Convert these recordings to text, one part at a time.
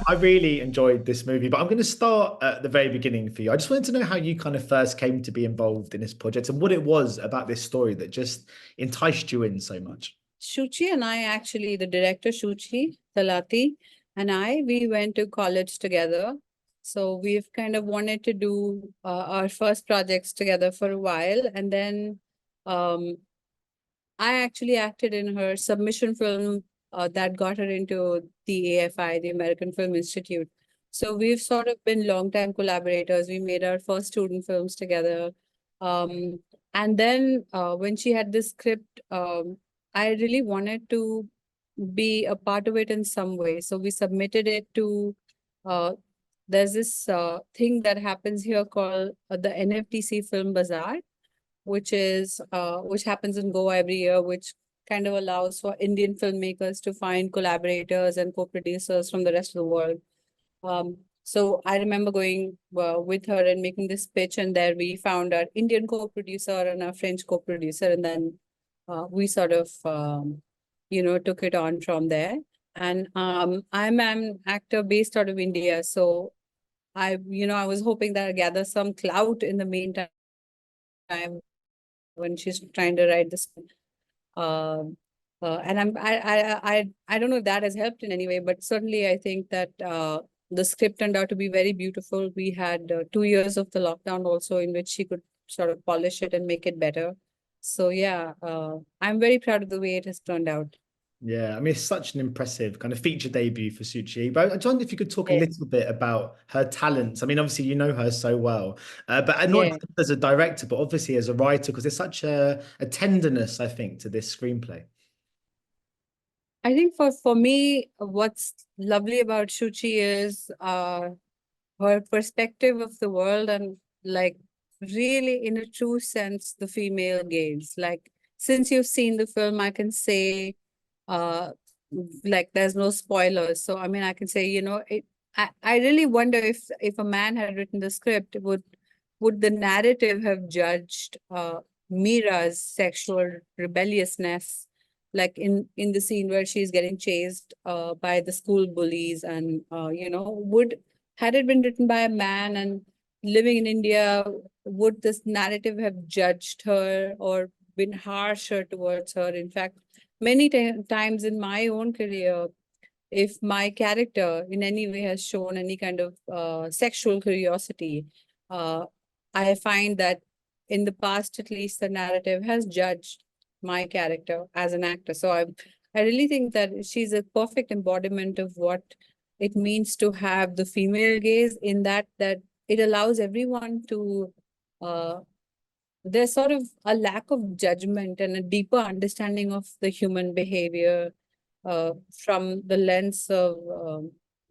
I really enjoyed this movie, but I'm going to start at the very beginning for you. I just wanted to know how you kind of first came to be involved in this project and what it was about this story that just enticed you in so much. Shuchi and I actually, the director Shuchi Talati and we went to college together. So we've kind of wanted to do our first projects together for a while. And then um, I actually acted in her submission film that got her into the AFI, the American Film Institute. So we've sort of been longtime collaborators. We made our first student films together. Um, and then when she had this script, I really wanted to be a part of it in some way. So we submitted it to, uh, there's this thing that happens here called the NFTC Film Bazaar, which happens in Goa every year, which kind of allows for Indian filmmakers to find collaborators and co-producers from the rest of the world. So I remember going with her and making this pitch, and there we found our Indian co-producer and our French co-producer, and then we sort of took it on from there. And I'm an actor based out of India, so I was hoping that I gather some clout in the meantime when she's trying to write this. And I don't know if that has helped in any way, but certainly I think that the script turned out to be very beautiful. We had 2 years of the lockdown also in which she could sort of polish it and make it better. So yeah, I'm very proud of the way it has turned out. Yeah, I mean, it's such an impressive kind of feature debut for Suchi. But I wonder if you could talk a Yeah. little bit about her talents. I mean, obviously, you know her so well, but not Yeah. just as a director, but obviously as a writer, because there's such a tenderness, I think, to this screenplay. I think for me, what's lovely about Shuchi is her perspective of the world, and like really in a true sense the female gaze. Like, since you've seen the film, I can say uh like there's no spoilers, so I mean I can say, I really wonder if a man had written the script, would the narrative have judged Mira's sexual rebelliousness, like in the scene where she's getting chased by the school bullies, and would had it been written by a man and living in India, would this narrative have judged her or been harsher towards her? In fact, many times in my own career, if my character in any way has shown any kind of sexual curiosity, uh, I find that in the past, at least, the narrative has judged my character as an actor. So I really think that she's a perfect embodiment of what it means to have the female gaze, in that it allows everyone to there's sort of a lack of judgment and a deeper understanding of the human behavior from the lens of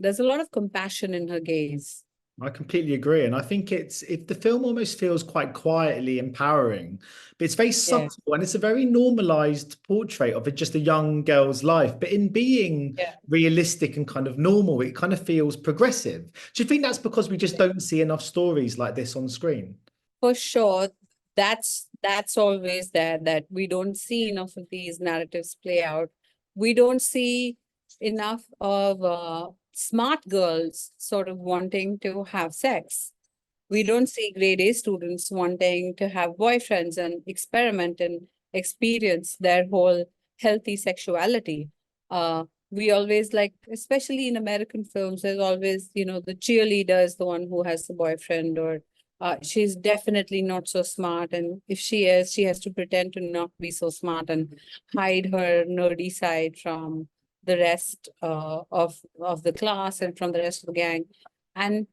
there's a lot of compassion in her gaze. I completely agree. And I think if the film almost feels quite quietly empowering, but it's very Yeah, subtle and it's a very normalized portrait of just a young girl's life. But in being yeah, realistic and kind of normal, it kind of feels progressive. Do you think that's because we just yeah. don't see enough stories like this on screen? For sure. That's always there, that we don't see enough of these narratives play out. We don't see enough of smart girls sort of wanting to have sex. We don't see grade A students wanting to have boyfriends and experiment and experience their whole healthy sexuality. We always, like, especially in American films, there's always, the cheerleader is the one who has the boyfriend, or she's definitely not so smart. And if she is, she has to pretend to not be so smart and hide her nerdy side from the rest of the class and from the rest of the gang. And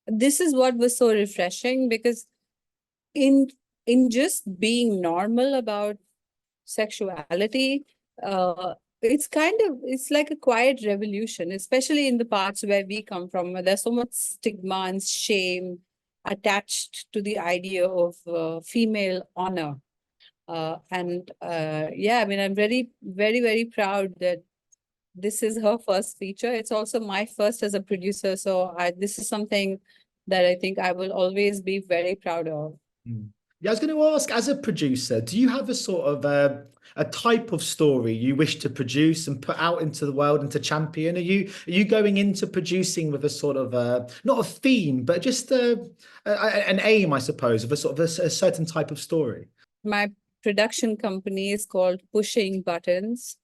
this is what was so refreshing, because in in just being normal about sexuality, it's like a quiet revolution, especially in the parts where we come from, where there's so much stigma and shame attached to the idea of female honor. And yeah, I mean, I'm very, very, very proud that this is her first feature. It's also my first as a producer. So this is something that I think I will always be very proud of. Mm. Yeah, I was going to ask, as a producer, do you have a sort of a type of story you wish to produce and put out into the world and to champion? Are you going into producing with a sort of not a theme, but just an aim, I suppose, of a sort of a certain type of story? My production company is called Pushing Buttons.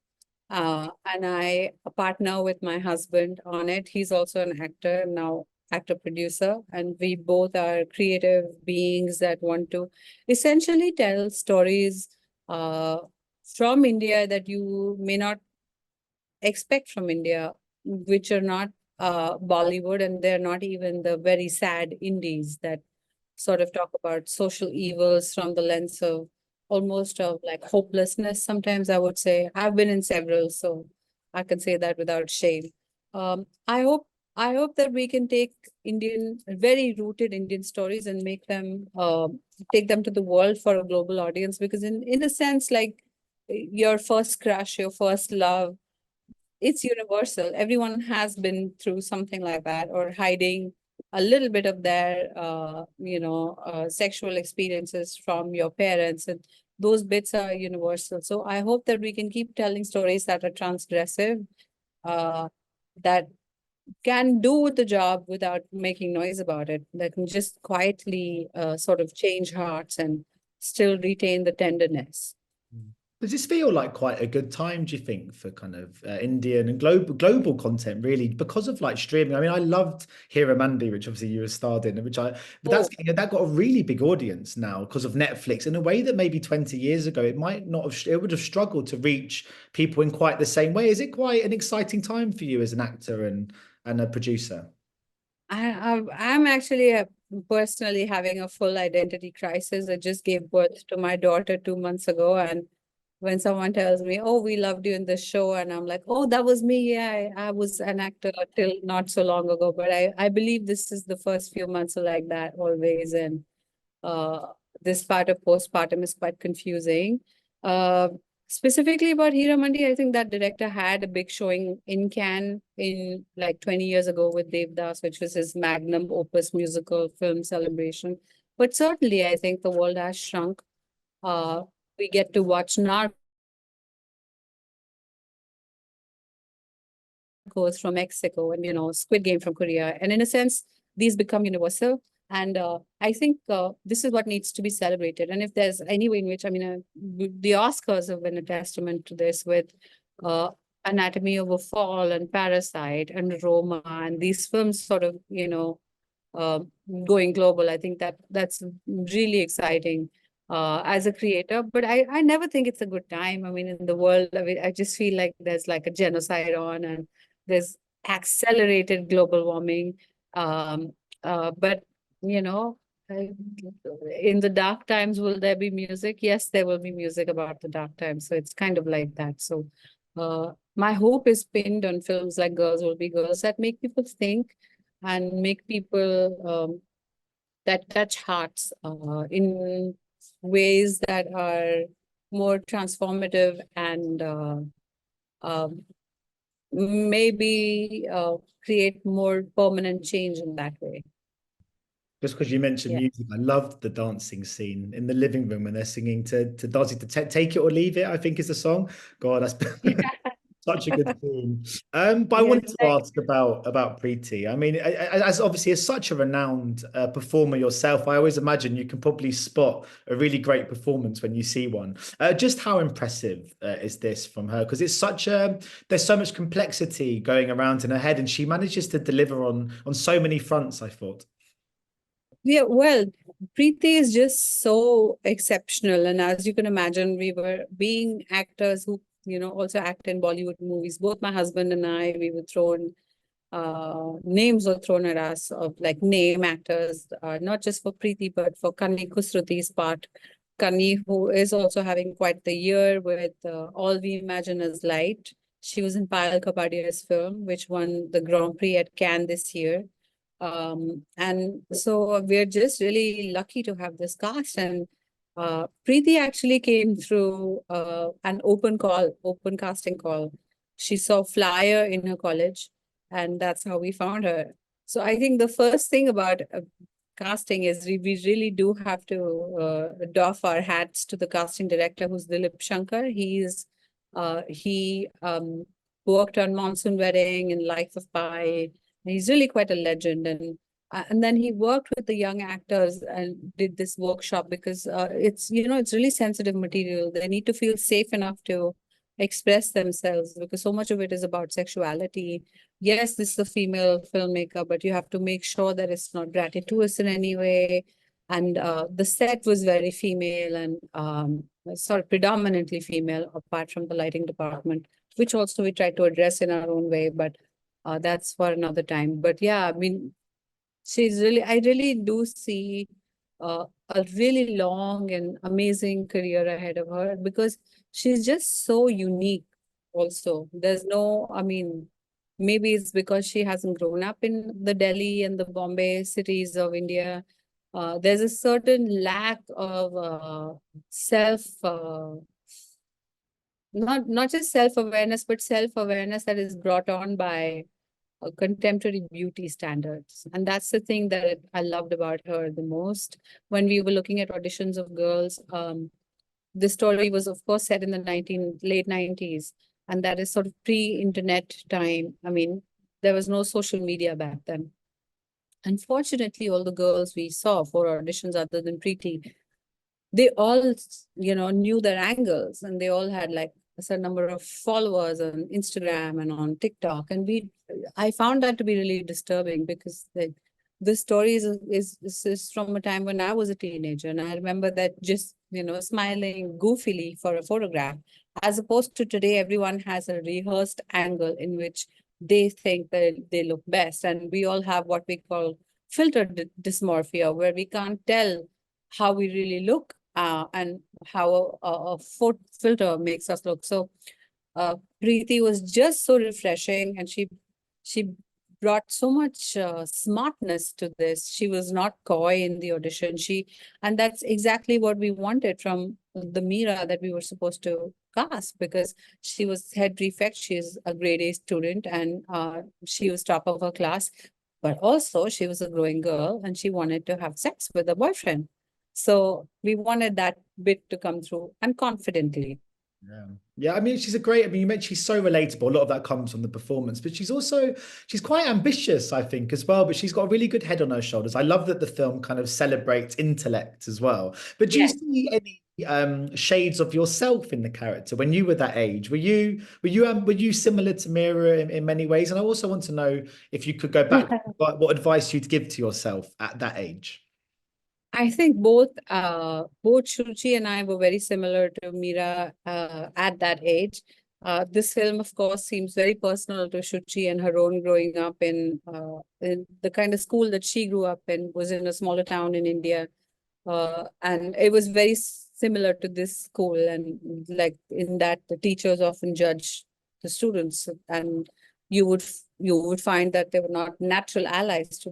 And I partner with my husband on it. He's also an actor now, actor producer, and we both are creative beings that want to essentially tell stories uh, from India that you may not expect from India, which are not Bollywood, and they're not even the very sad indies that sort of talk about social evils from the lens of almost of like hopelessness. Sometimes I would say I've been in several, so I can say that without shame. Um, I hope I hope that we can take Indian, very rooted Indian stories and make them take them to the world for a global audience. Because in a sense, like your first crush, your first love, it's universal. Everyone has been through something like that, or hiding a little bit of their, sexual experiences from your parents, and those bits are universal. So I hope that we can keep telling stories that are transgressive, uh, that can do the job without making noise about it, that can just quietly sort of change hearts and still retain the tenderness. Does this feel like quite a good time, do you think, for kind of Indian and global content, really, because of like streaming? I mean, I loved Hira Mandi, which obviously you were starred in, but Oh, that got a really big audience now because of Netflix in a way that maybe 20 years ago it might not have, it would have struggled to reach people in quite the same way. Is it quite an exciting time for you as an actor and a producer? I'm actually personally having a full identity crisis. I just gave birth to my daughter 2 months ago, and when someone tells me, "Oh, we loved you in the show," and I'm like, "Oh, that was me. Yeah, I was an actor till not so long ago." But I believe this is the first few months are like that always, and uh, this part of postpartum is quite confusing. Uh, Specifically about Hira Mandi, I think that director had a big showing in Cannes in like 20 years ago with Devdas, which was his magnum opus musical film celebration. But certainly, I think the world has shrunk. We get to watch Narcos from Mexico, and Squid Game from Korea, and in a sense these become universal. And I think this is what needs to be celebrated. And if there's any way in which, I mean, the Oscars have been a testament to this with uh, Anatomy of a Fall and Parasite and Roma, and these films sort of uh, going global. I think that's really exciting as a creator. But I never think it's a good time. I mean, in the world, I mean, I just feel like there's like a genocide on, and there's accelerated global warming. Um, but you know, uh, in the dark times, will there be music? Yes, there will be music about the dark times. So it's kind of like that. So my hope is pinned on films like Girls Will Be Girls that make people think and make people that touch hearts in ways that are more transformative and um, maybe create more permanent change in that way. Just because you mentioned Yeah. music, I loved the dancing scene in the living room when they're singing to Dozzy to Take It or Leave It, I think is the song. God, that's such a good scene. But I Yes, wanted to ask about Preeti. I mean, as obviously as such a renowned performer yourself, I always imagine you can probably spot a really great performance when you see one. Just how impressive is this from her? Because it's such a there's so much complexity going around in her head, and she manages to deliver on so many fronts, I thought. yeah, well, Preeti is just so exceptional. And as you can imagine, we were being actors who, also act in Bollywood movies. Both my husband and I, we were thrown, names were thrown at us of like name actors, not just for Preeti, but for Kanni Kusruti's part. Kanni, who is also having quite the year with All We Imagine Is Light. She was in Payal Kapadia's film, which won the Grand Prix at Cannes this year. And so we're just really lucky to have this cast. And Preeti actually came through an open casting call. She saw flyer in her college, and that's how we found her. So I think the first thing about casting is we really do have to doff our hats to the casting director, who's Dilip Shankar. He worked on Monsoon Wedding and Life of Pi. He's really quite a legend, and then he worked with the young actors and did this workshop because it's it's really sensitive material. They need to feel safe enough to express themselves because so much of it is about sexuality. Yes, this is a female filmmaker, but you have to make sure that it's not gratuitous in any way. And the set was very female and sort of predominantly female, apart from the lighting department, which also we try to address in our own way, but that's for another time. But yeah, I mean, I really do see a really long and amazing career ahead of her because she's just so unique also. There's no, I mean, maybe it's because she hasn't grown up in the Delhi and the Bombay cities of India. There's a certain lack of self, not just self-awareness, but self-awareness that is brought on by contemporary beauty standards. And that's the thing that I loved about her the most. When we were looking at auditions of girls, the story was, of course, set in the late 90s. And that is sort of pre-internet time. I mean, there was no social media back then. Unfortunately, all the girls we saw for auditions other than Preeti, they all, knew their angles and they all had like a certain number of followers on Instagram and on TikTok. And I found that to be really disturbing because the story is from a time when I was a teenager. And I remember that just, smiling goofily for a photograph, as opposed to today, everyone has a rehearsed angle in which they think that they look best. And we all have what we call filter dysmorphia, where we can't tell how we really look and how a filter makes us look. So Preeti was just so refreshing, and she brought so much smartness to this. She was not coy in the audition. And that's exactly what we wanted from the Mira that we were supposed to cast, because she was head prefect. She's a grade A student, and she was top of her class. But also, she was a growing girl, and she wanted to have sex with a boyfriend. So we wanted that bit to come through, and confidently. Yeah. Yeah, I mean, I mean, you mentioned she's so relatable. A lot of that comes from the performance, but she's quite ambitious, I think, as well. But she's got a really good head on her shoulders. I love that the film kind of celebrates intellect as well. But do you see any shades of yourself in the character when you were that age? Were you similar to Mira in many ways? And I also want to know if you could go back, what advice you'd give to yourself at that age. I think both Shruti and I were very similar to Mira at that age. This film, of course, seems very personal to Shruti and her own growing up in the kind of school that she grew up in was in a smaller town in India. And it was very similar to this school. And like in that, the teachers often judge the students, and you would find that they were not natural allies to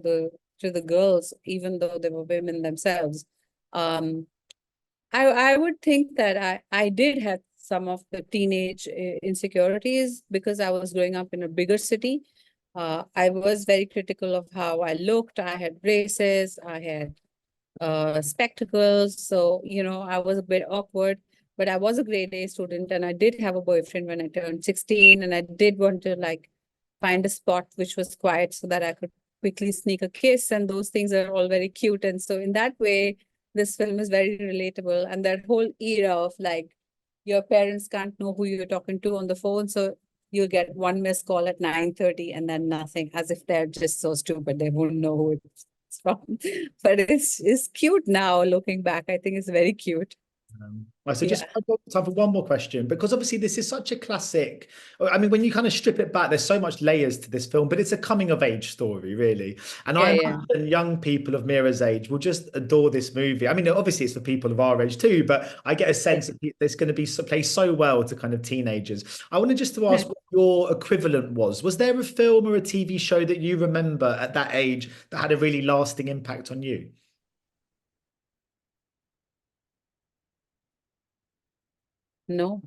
the girls, even though they were women themselves. Um, I would think that I did have some of the teenage insecurities because I was growing up in a bigger city. I was very critical of how I looked. I had braces, I had spectacles. So, I was a bit awkward, but I was a grade A student and I did have a boyfriend when I turned 16, and I did want to like find a spot which was quiet so that I could quickly sneak a kiss, and those things are all very cute. And so in that way, this film is very relatable. And that whole era of like your parents can't know who you're talking to on the phone, so you'll get one missed call at 9:30 and then nothing, as if they're just so stupid they won't know who it's from. But it's cute now looking back. I think it's very cute. Right, so Yeah. just I've got time for one more question, because obviously this is such a classic. I mean, when you kind of strip it back, there's so much layers to this film, but it's a coming of age story, really. And I Yeah. imagine young people of Mira's age will just adore this movie. I mean, obviously it's for people of our age too, but I get a sense that it's going to be play so well to kind of teenagers. I wanted just to ask what your equivalent was. Was there a film or a TV show that you remember at that age that had a really lasting impact on you? No.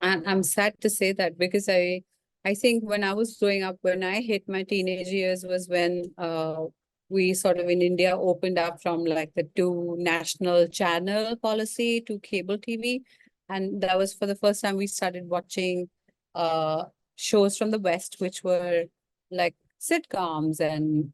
And I'm sad to say that because I think when I was growing up, when I hit my teenage years was when we sort of in India opened up from like the two national channel policy to cable TV. And that was for the first time we started watching shows from the West, which were like sitcoms and,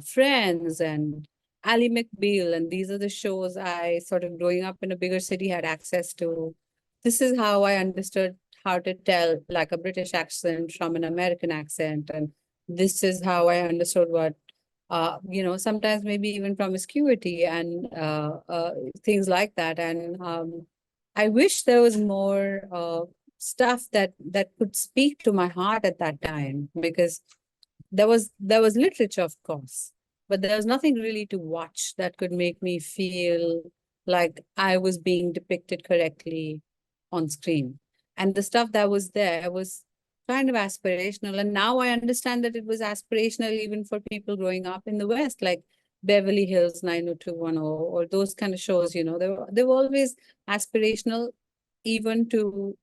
Friends and Ally McBeal. And these are the shows I sort of growing up in a bigger city had access to. This is how I understood how to tell like a British accent from an American accent. And this is how I understood what sometimes maybe even promiscuity and things like that. And I wish there was more stuff that could speak to my heart at that time, because there was literature, of course, but there was nothing really to watch that could make me feel like I was being depicted correctly on screen. And the stuff that was there was kind of aspirational. And now I understand that it was aspirational even for people growing up in the West, like Beverly Hills 90210 or those kind of shows, they were always aspirational, even to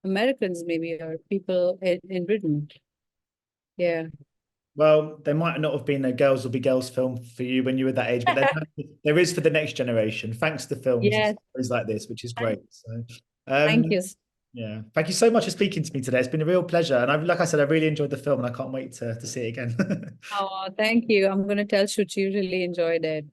Americans, maybe, or people in Britain. Yeah. Well, there might not have been a Girls Will Be Girls film for you when you were that age, but there is for the next generation, thanks to films and Yes. stories like this, which is great. So, Thank you. yeah, thank you so much for speaking to me today. It's been a real pleasure, and like I said, I really enjoyed the film, and I can't wait to see it again. Oh, thank you. I'm going to tell Shuchi you really enjoyed it.